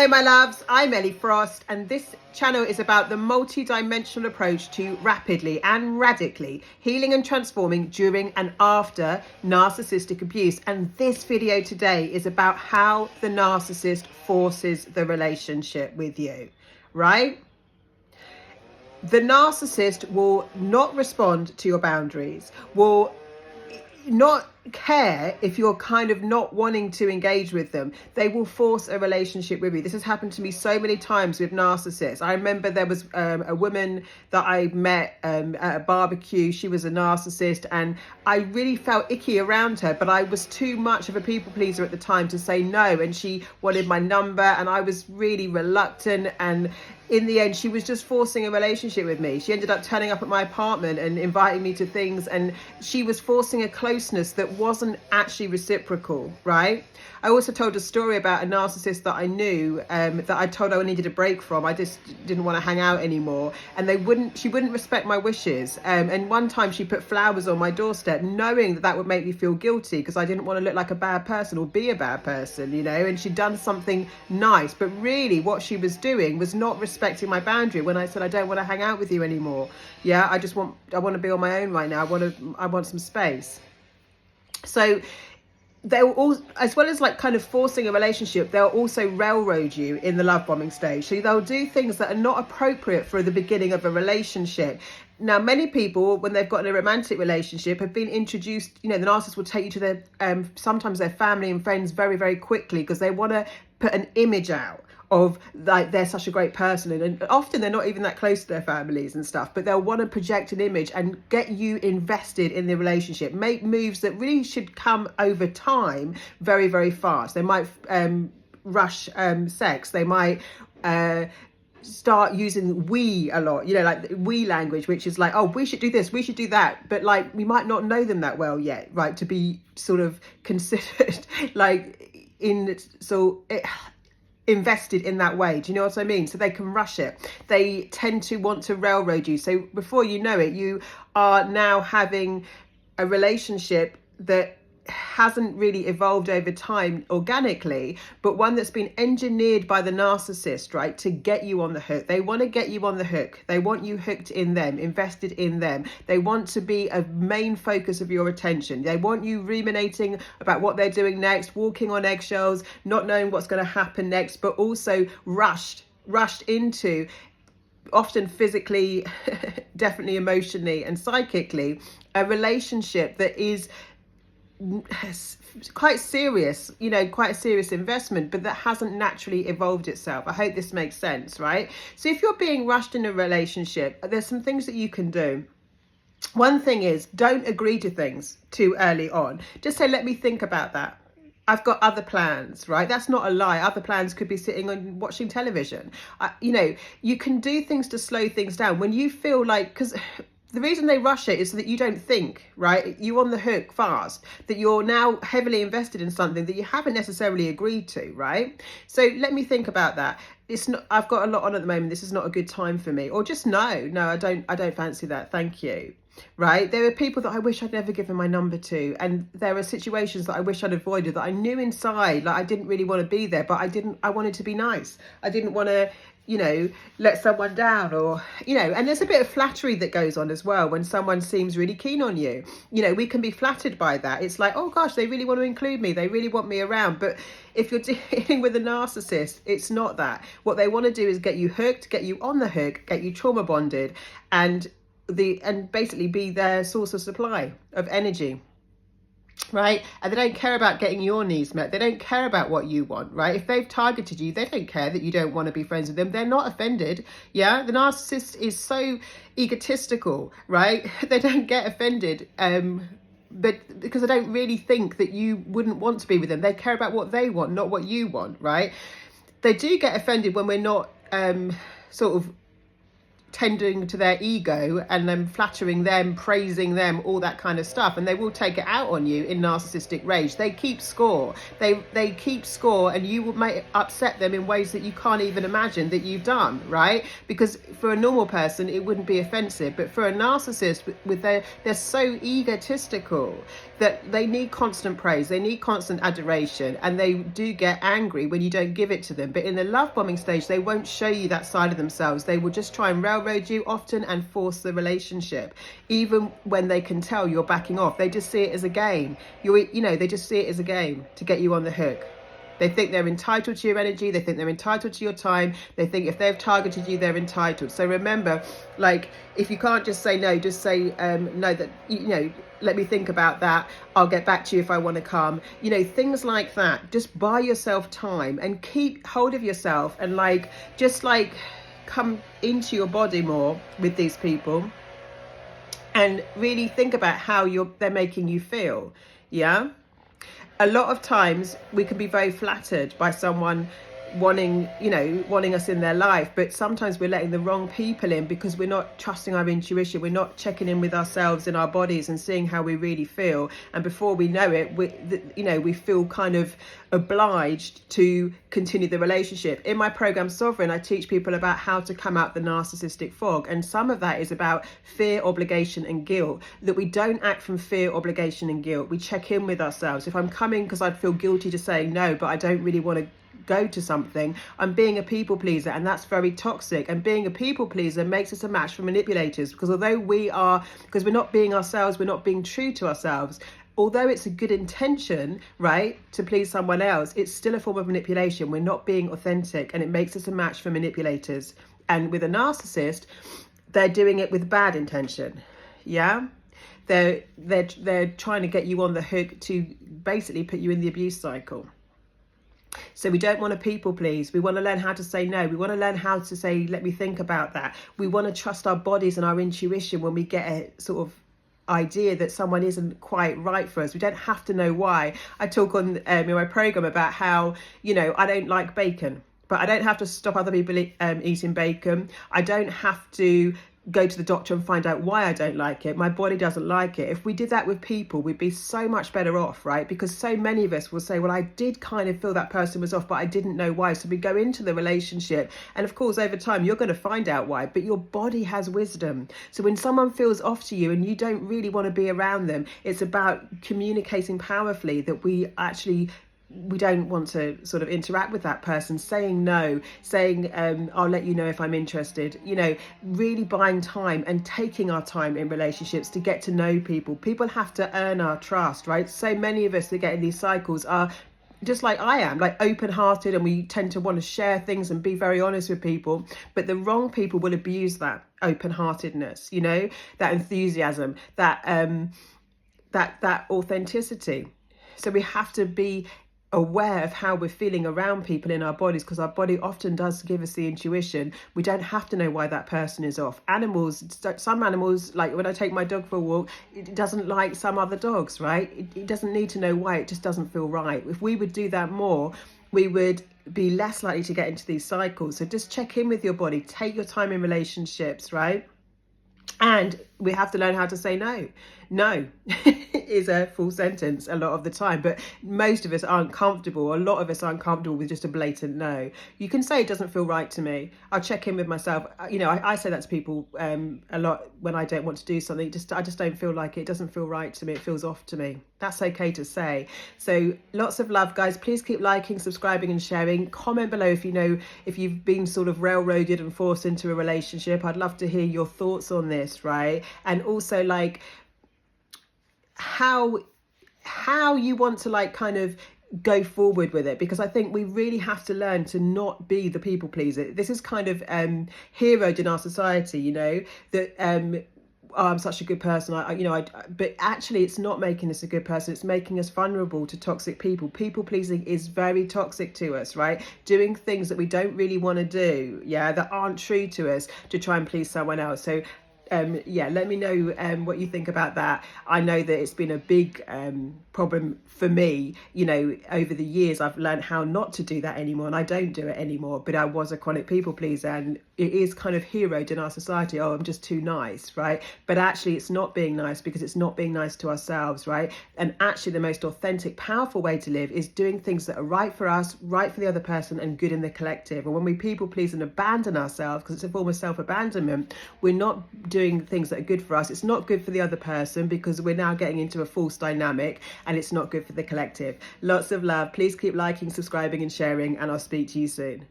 Hey my loves, I'm Ellie Frost, and this channel is about the multi-dimensional approach to rapidly and radically healing and transforming during and after narcissistic abuse. And this video today is about how the narcissist forces the relationship with you, right? The narcissist will not respond to your boundaries, will not care if you're kind of not wanting to engage with them. They will force a relationship with you. This has happened to me so many times with narcissists. I remember there was a woman that I met at a barbecue. She was a narcissist and I really felt icky around her, but I was too much of a people pleaser at the time to say no, and she wanted my number and I was really reluctant, and in the end she was just forcing a relationship with me. She ended up turning up at my apartment and inviting me to things, and she was forcing a closeness that wasn't actually reciprocal, right? I also told a story about a narcissist that I knew, that I told her I needed a break from. I just didn't want to hang out anymore, and she wouldn't respect my wishes. And one time she put flowers on my doorstep, knowing that would make me feel guilty because I didn't want to look like a bad person or be a bad person, you know. And she'd done something nice, but really what she was doing was not respecting my boundary when I said I don't want to hang out with you anymore. Yeah, I want to be on my own right now. I want some space. So they'll all, as well as like kind of forcing a relationship, they'll also railroad you in the love bombing stage. So they'll do things that are not appropriate for the beginning of a relationship. Now, many people, when they've got in a romantic relationship, have been introduced, you know, the narcissist will take you to their, sometimes their family and friends very, very quickly because they want to put an image out of like they're such a great person, and often they're not even that close to their families and stuff, but they'll want to project an image and get you invested in the relationship, make moves that really should come over time very, very fast. They might rush sex. They might start using we a lot, you know, like we language, which is like, oh, we should do this, we should do that, but like we might not know them that well yet, right, to be sort of considered like invested in that way. Do you know what I mean? So they can rush it. They tend to want to railroad you. So before you know it, you are now having a relationship that hasn't really evolved over time organically, but one that's been engineered by the narcissist, right, to get you on the hook. They want to get you on the hook. They want you hooked in them, invested in them. They want to be a main focus of your attention. They want you ruminating about what they're doing next, walking on eggshells, not knowing what's going to happen next, but also rushed into, often physically, definitely emotionally and psychically, a relationship that is quite serious, you know, quite a serious investment, but that hasn't naturally evolved itself. I hope this makes sense, right? So if you're being rushed in a relationship, there's some things that you can do. One thing is, don't agree to things too early on. Just say, let me think about that. I've got other plans, right? That's not a lie. Other plans could be sitting and watching television. You know, you can do things to slow things down when you feel like, because the reason they rush it is so that you don't think, right? You're on the hook fast, that you're now heavily invested in something that you haven't necessarily agreed to, right? So let me think about that. It's not, I've got a lot on at the moment. This is not a good time for me. Or just no, I don't fancy that. Thank you. Right? There are people that I wish I'd never given my number to, and there are situations that I wish I'd avoided, that I knew inside like I didn't really want to be there, but I wanted to be nice. I didn't want to, you know, let someone down, or, you know, and there's a bit of flattery that goes on as well when someone seems really keen on you. You know, we can be flattered by that. It's like, oh gosh, they really want to include me, they really want me around. But if you're dealing with a narcissist, it's not that. What they want to do is get you hooked, get you on the hook, get you trauma bonded, and basically be their source of supply of energy, right? And they don't care about getting your needs met. They don't care about what you want, right? If they've targeted you, they don't care that you don't want to be friends with them. They're not offended. Yeah, the narcissist is so egotistical, right? They don't get offended, but because they don't really think that you wouldn't want to be with them. They care about what they want, not what you want, right? They do get offended when we're not sort of tending to their ego and then flattering them, praising them, all that kind of stuff, and they will take it out on you in narcissistic rage. They keep score. They keep score, and you will make upset them in ways that you can't even imagine that you've done, right? Because for a normal person it wouldn't be offensive, but for a narcissist, with they're so egotistical that they need constant praise, they need constant adoration, and they do get angry when you don't give it to them. But in the love bombing stage, they won't show you that side of themselves. They will just try and railroad you often and force the relationship, even when they can tell you're backing off. They just see it as a game. They just see it as a game to get you on the hook. They think they're entitled to your energy. They think they're entitled to your time. They think if they've targeted you, they're entitled. So remember, like, if you can't just say no, just say no, that, let me think about that. I'll get back to you if I want to come. Things like that. Just buy yourself time and keep hold of yourself, and just come into your body more with these people, and really think about how they're making you feel. Yeah. A lot of times we can be very flattered by someone wanting us in their life, but sometimes we're letting the wrong people in because we're not trusting our intuition. We're not checking in with ourselves in our bodies and seeing how we really feel, and before we know it, we feel kind of obliged to continue the relationship. In my program Sovereign, I teach people about how to come out the narcissistic fog, and some of that is about fear, obligation and guilt, that we don't act from fear, obligation and guilt. We check in with ourselves. If I'm coming because I'd feel guilty to saying no, but I don't really want to go to something, I'm being a people pleaser, and that's very toxic. And being a people pleaser makes us a match for manipulators, because because we're not being ourselves, we're not being true to ourselves. Although it's a good intention, right, to please someone else, it's still a form of manipulation. We're not being authentic, and it makes us a match for manipulators. And with a narcissist, they're doing it with bad intention. Yeah. They're trying to get you on the hook to basically put you in the abuse cycle. So we don't want to people please. We want to learn how to say no. We want to learn how to say, let me think about that. We want to trust our bodies and our intuition when we get a sort of idea that someone isn't quite right for us. We don't have to know why. I talk on in my program about how, I don't like bacon, but I don't have to stop other people eating bacon. I don't have to go to the doctor and find out why I don't like it. My body doesn't like it. If we did that with people, we'd be so much better off, right? Because so many of us will say, well, I did kind of feel that person was off, but I didn't know why. So we go into the relationship, and of course over time you're going to find out why, but your body has wisdom. So when someone feels off to you and you don't really want to be around them, it's about communicating powerfully that we don't want to sort of interact with that person, saying no, saying I'll let you know if I'm interested, really buying time and taking our time in relationships to get to know people. People have to earn our trust, right? So many of us that get in these cycles are just like I am, like open-hearted, and we tend to want to share things and be very honest with people, but the wrong people will abuse that open-heartedness, that enthusiasm, that authenticity. So we have to be aware of how we're feeling around people in our bodies, because our body often does give us the intuition. We don't have to know why that person is off. Some animals, like when I take my dog for a walk, it doesn't like some other dogs, right? It doesn't need to know why, it just doesn't feel right. If we would do that more, we would be less likely to get into these cycles. So just check in with your body, take your time in relationships, right? And we have to learn how to say no. No is a full sentence a lot of the time, but most of us aren't comfortable. A lot of us aren't comfortable with just a blatant no. You can say it doesn't feel right to me. I'll check in with myself. I say that to people a lot when I don't want to do something. I just don't feel like it. It doesn't feel right to me. It feels off to me. That's okay to say. So lots of love, guys. Please keep liking, subscribing and sharing. Comment below if you've been sort of railroaded and forced into a relationship. I'd love to hear your thoughts on this, right? And also how you want to kind of go forward with it, because I think we really have to learn to not be the people pleaser. This is kind of heroed in our society, that I'm such a good person, but actually it's not making us a good person. It's making us vulnerable to toxic people. People pleasing is very toxic to us, right? Doing things that we don't really want to do, that aren't true to us, to try and please someone else. So yeah, let me know what you think about that. I know that it's been a big problem for me. You know, over the years, I've learned how not to do that anymore, and I don't do it anymore. But I was a chronic people pleaser, and it is kind of heroed in our society. Oh, I'm just too nice, right? But actually, it's not being nice, because it's not being nice to ourselves, right? And actually, the most authentic, powerful way to live is doing things that are right for us, right for the other person, and good in the collective. And when we people please and abandon ourselves, because it's a form of self-abandonment, we're not doing things that are good for us. It's not good for the other person, because we're now getting into a false dynamic, and it's not good for the collective. Lots of love. Please keep liking, subscribing, and sharing, and I'll speak to you soon.